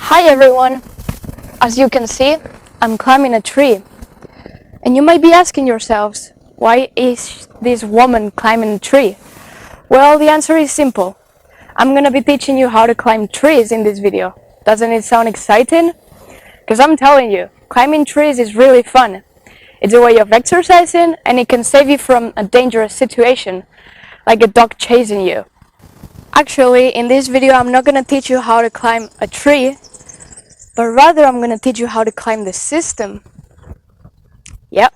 Hi everyone! As you can see, I'm climbing a tree. And you might be asking yourselves, why is this woman climbing a tree? Well, the answer is simple. I'm gonna be teaching you how to climb trees in this video. Doesn't it sound exciting? Because I'm telling you, climbing trees is really fun. It's a way of exercising and it can save you from a dangerous situation, like a dog chasing you. Actually, in this video, I'm not gonna teach you how to climb a tree, but rather I'm going to teach you how to climb the system. Yep,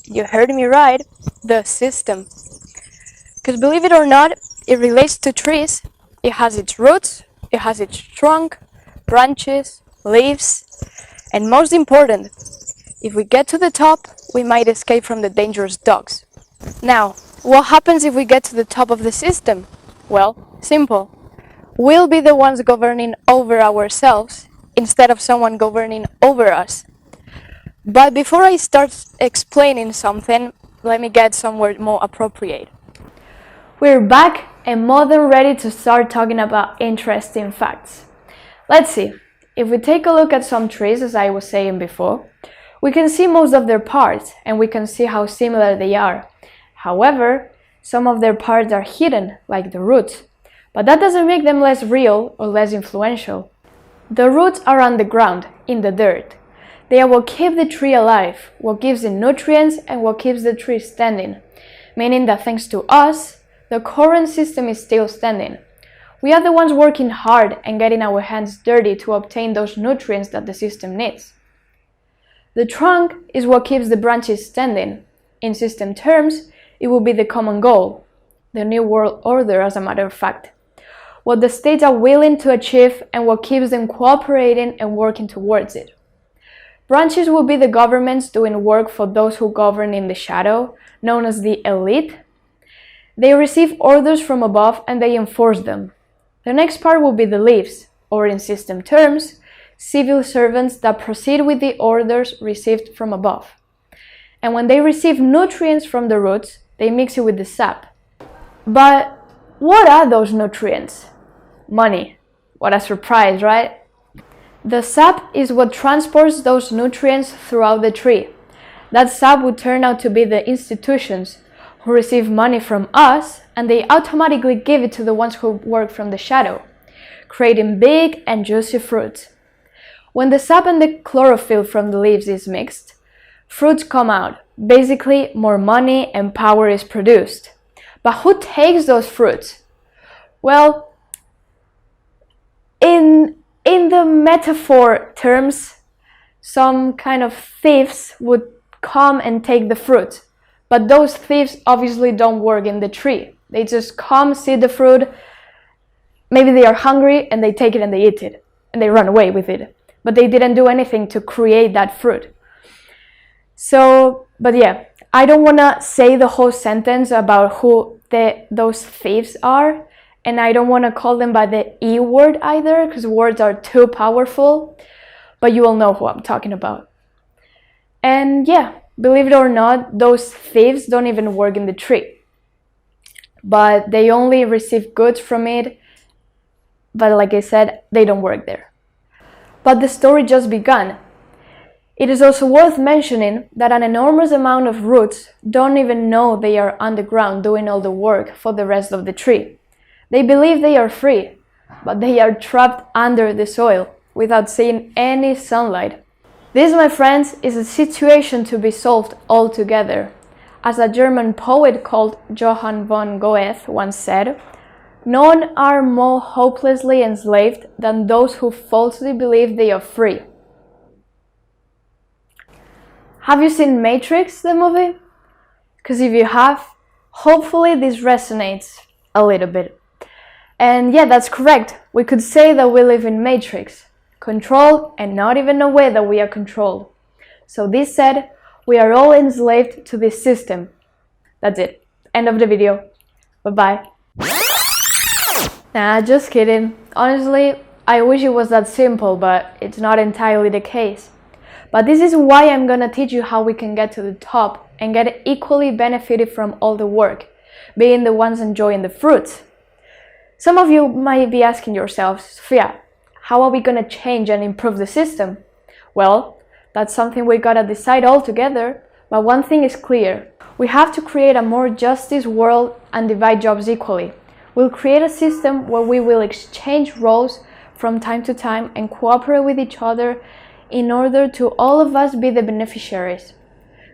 you heard me right, the system. Because believe it or not, it relates to trees. It has its roots, it has its trunk, branches, leaves, and most important, if we get to the top, we might escape from the dangerous dogs. Now, what happens if we get to the top of the system? Well, simple. We'll be the ones governing over ourselves instead of someone governing over us. But before I start explaining something, let me get somewhere more appropriate. We're back and more than ready to start talking about interesting facts. Let's see, if we take a look at some trees, as I was saying before, we can see most of their parts and we can see how similar they are. However, some of their parts are hidden, like the roots, but that doesn't make them less real or less influential. The roots are underground, in the dirt. They are what keep the tree alive, what gives it nutrients and what keeps the tree standing, meaning that thanks to us, the current system is still standing. We are the ones working hard and getting our hands dirty to obtain those nutrients that the system needs. The trunk is what keeps the branches standing. In system terms, it will be the common goal, the new world order as a matter of fact. What the states are willing to achieve and what keeps them cooperating and working towards it. Branches will be the governments doing work for those who govern in the shadow, known as the elite. They receive orders from above and they enforce them. The next part will be the leaves, or in system terms, civil servants that proceed with the orders received from above. And when they receive nutrients from the roots, they mix it with the sap. But what are those nutrients? Money. What a surprise, right? The sap is what transports those nutrients throughout the tree. That sap would turn out to be the institutions who receive money from us and they automatically give it to the ones who work from the shadow, creating big and juicy fruits. When the sap and the chlorophyll from the leaves is mixed, fruits come out. Basically, more money and power is produced. But who takes those fruits? Well, in the metaphor terms, some kind of thieves would come and take the fruit. But those thieves obviously don't work in the tree. They just come, see the fruit, maybe they are hungry and they take it and they eat it. And they run away with it. But they didn't do anything to create that fruit. But yeah, I don't want to say the whole sentence about who those thieves are. And I don't want to call them by the E word either, because words are too powerful. But you all know who I'm talking about. And yeah, believe it or not, those thieves don't even work in the tree. But they only receive goods from it. But like I said, they don't work there. But the story just began. It is also worth mentioning that an enormous amount of roots don't even know they are underground doing all the work for the rest of the tree. They believe they are free, but they are trapped under the soil without seeing any sunlight. This, my friends, is a situation to be solved altogether. As a German poet called Johann von Goethe once said, "None are more hopelessly enslaved than those who falsely believe they are free." Have you seen Matrix, the movie? Because if you have, hopefully this resonates a little bit. And yeah, that's correct. We could say that we live in Matrix, controlled and not even aware that we are controlled. So this said, we are all enslaved to this system. That's it. End of the video. Bye-bye. Nah, just kidding. Honestly, I wish it was that simple, but it's not entirely the case. But this is why I'm gonna teach you how we can get to the top and get equally benefited from all the work, being the ones enjoying the fruits. Some of you might be asking yourselves, Sophia, how are we gonna change and improve the system? Well, that's something we gotta decide all together, but one thing is clear. We have to create a more justice world and divide jobs equally. We'll create a system where we will exchange roles from time to time and cooperate with each other in order to all of us be the beneficiaries.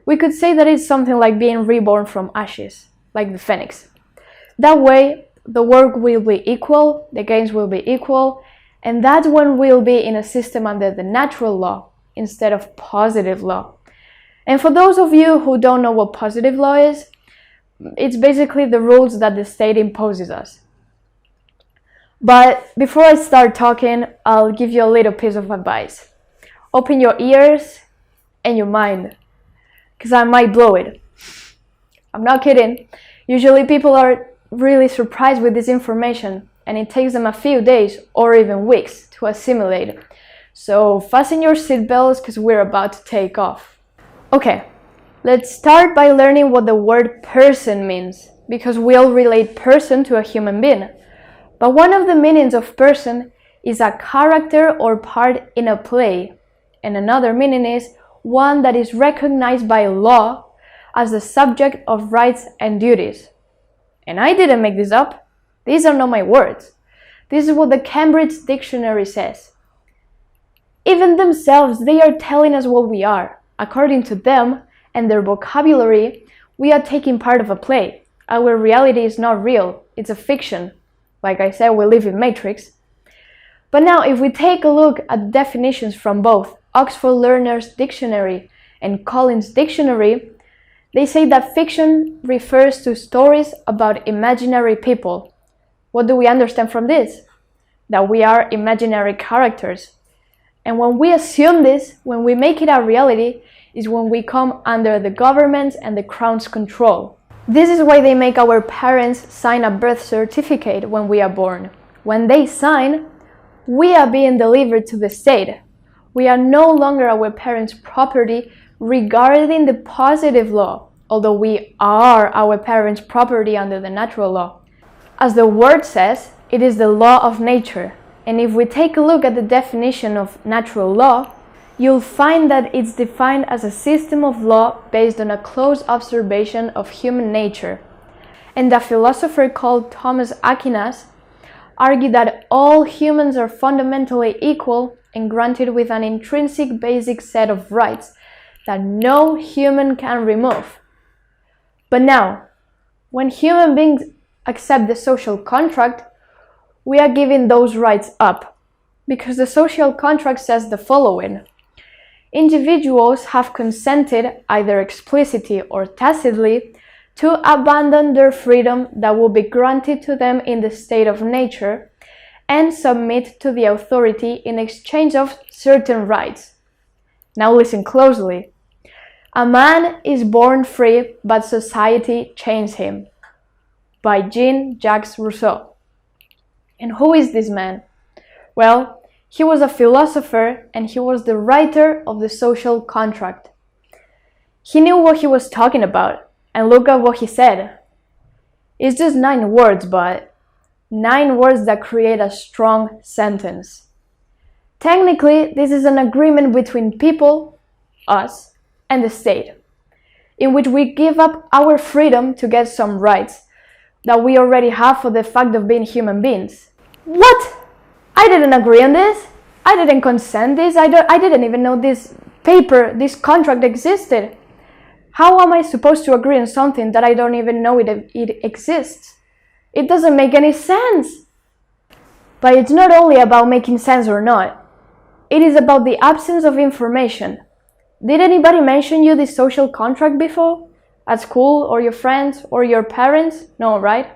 We could say that it's something like being reborn from ashes, like the phoenix. That way, the work will be equal, the gains will be equal, and that's when we'll be in a system under the natural law instead of positive law. And for those of you who don't know what positive law is, it's basically the rules that the state imposes us. But before I start talking, I'll give you a little piece of advice. Open your ears and your mind, because I might blow it. I'm not kidding. Usually people are really surprised with this information, and it takes them a few days or even weeks to assimilate. So fasten your seatbelts because we're about to take off. Okay, let's start by learning what the word person means, because we all relate person to a human being. But one of the meanings of person is a character or part in a play, and another meaning is one that is recognized by law as the subject of rights and duties. And I didn't make this up. These are not my words. This is what the Cambridge Dictionary says. Even themselves, they are telling us what we are. According to them and their vocabulary, we are taking part of a play. Our reality is not real, it's a fiction. Like I said, we live in Matrix. But now, if we take a look at definitions from both Oxford Learner's Dictionary and Collins Dictionary, they say that fiction refers to stories about imaginary people. What do we understand from this? That we are imaginary characters. And when we assume this, when we make it a reality, is when we come under the government and the crown's control. This is why they make our parents sign a birth certificate when we are born. When they sign, we are being delivered to the state. We are no longer our parents' property regarding the positive law, although we are our parents' property under the natural law. As the word says, it is the law of nature. And if we take a look at the definition of natural law, you'll find that it's defined as a system of law based on a close observation of human nature. And a philosopher called Thomas Aquinas argued that all humans are fundamentally equal and granted with an intrinsic basic set of rights that no human can remove. But now, when human beings accept the social contract, we are giving those rights up, because the social contract says the following. Individuals have consented, either explicitly or tacitly, to abandon their freedom that will be granted to them in the state of nature and submit to the authority in exchange of certain rights. Now listen closely. A man is born free, but society chains him. By Jean-Jacques Rousseau. And who is this man? Well, he was a philosopher and he was the writer of the social contract. He knew what he was talking about, and look at what he said. It's just 9 words, but 9 words that create a strong sentence. Technically, this is an agreement between people, us, and the state, in which we give up our freedom to get some rights that we already have for the fact of being human beings. What? I didn't agree on this. I didn't consent this. I didn't even know this paper, this contract existed. How am I supposed to agree on something that I don't even know it exists? It doesn't make any sense. But it's not only about making sense or not. It is about the absence of information. Did anybody mention you this social contract before? At school, or your friends, or your parents? No, right?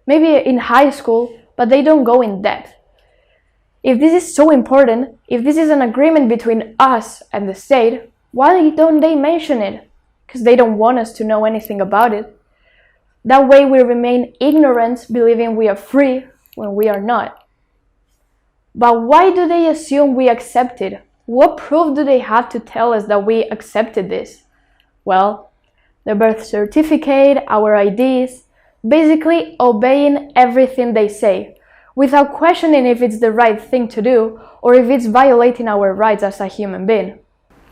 Maybe in high school, but they don't go in depth. If this is so important, if this is an agreement between us and the state, why don't they mention it? Because they don't want us to know anything about it. That way we remain ignorant, believing we are free when we are not. But why do they assume we accept it? What proof do they have to tell us that we accepted this? Well, the birth certificate, our IDs, basically obeying everything they say. without questioning if it's the right thing to do or if it's violating our rights as a human being.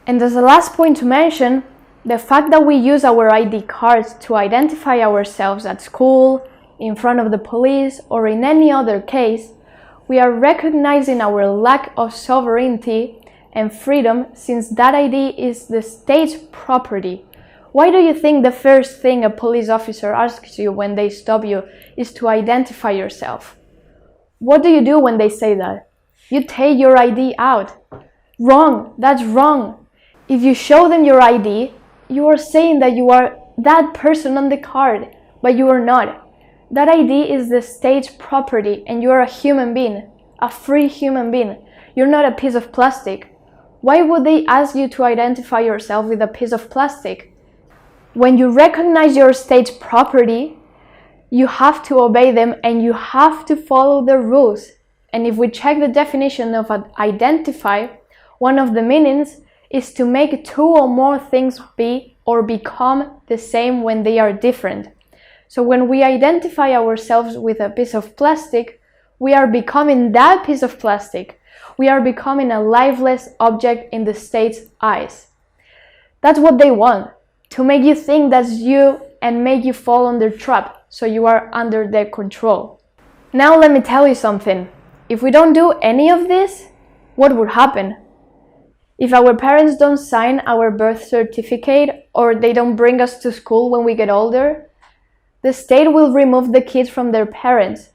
And as a last point to mention, the fact that we use our ID cards to identify ourselves at school, in front of the police, or in any other case, we are recognizing our lack of sovereignty and freedom, since that ID is the state's property. Why do you think the first thing a police officer asks you when they stop you is to identify yourself? What do you do when they say that? You take your ID out. Wrong, that's wrong. If you show them your ID, you are saying that you are that person on the card, but you are not. That ID is the state's property and you are a human being, a free human being. You're not a piece of plastic. Why would they ask you to identify yourself with a piece of plastic? When you recognize your state's property, you have to obey them and you have to follow the rules. And if we check the definition of identify, one of the meanings is to make two or more things be or become the same when they are different. So when we identify ourselves with a piece of plastic, we are becoming that piece of plastic. We are becoming a lifeless object in the state's eyes. That's what they want, to make you think that's you and make you fall under trap, so you are under their control. Now let me tell you something. If we don't do any of this, what would happen? If our parents don't sign our birth certificate or they don't bring us to school when we get older, the state will remove the kids from their parents.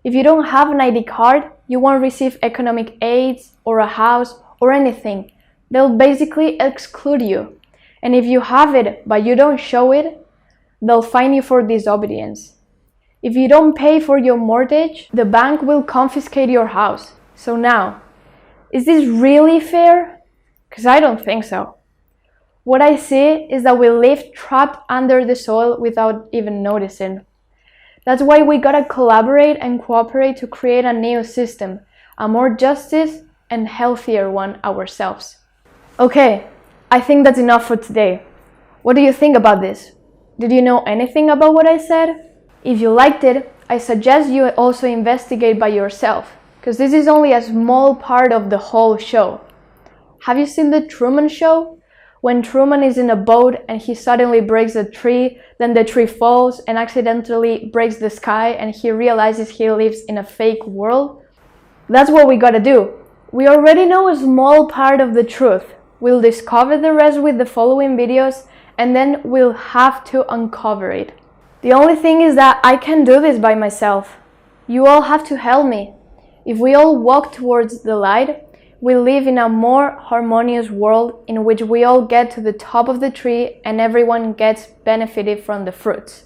If you don't have an ID card, you won't receive economic aids or a house or anything. They'll basically exclude you. And if you have it but you don't show it, they'll fine you for disobedience. If you don't pay for your mortgage, the bank will confiscate your house. So now, is this really fair? Because I don't think so. What I see is that we live trapped under the soil without even noticing. That's why we gotta collaborate and cooperate to create a new system, a more justice and healthier one ourselves. Okay, I think that's enough for today. What do you think about this? Did you know anything about what I said? If you liked it, I suggest you also investigate by yourself, because this is only a small part of the whole show. Have you seen The Truman Show? When Truman is in a boat and he suddenly breaks a tree, then the tree falls and accidentally breaks the sky and he realizes he lives in a fake world? That's what we gotta do. We already know a small part of the truth. We'll discover the rest with the following videos and then we'll have to uncover it. The only thing is that I can't do this by myself. You all have to help me. If we all walk towards the light, we live in a more harmonious world in which we all get to the top of the tree and everyone gets benefited from the fruits.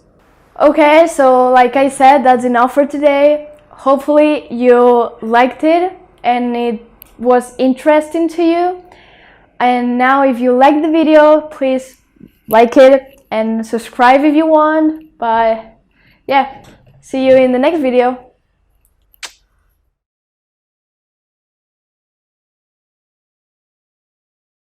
Okay, so like I said, that's enough for today. Hopefully you liked it and it was interesting to you. And now if you like the video, please like it and subscribe if you want. But yeah, see you in the next video.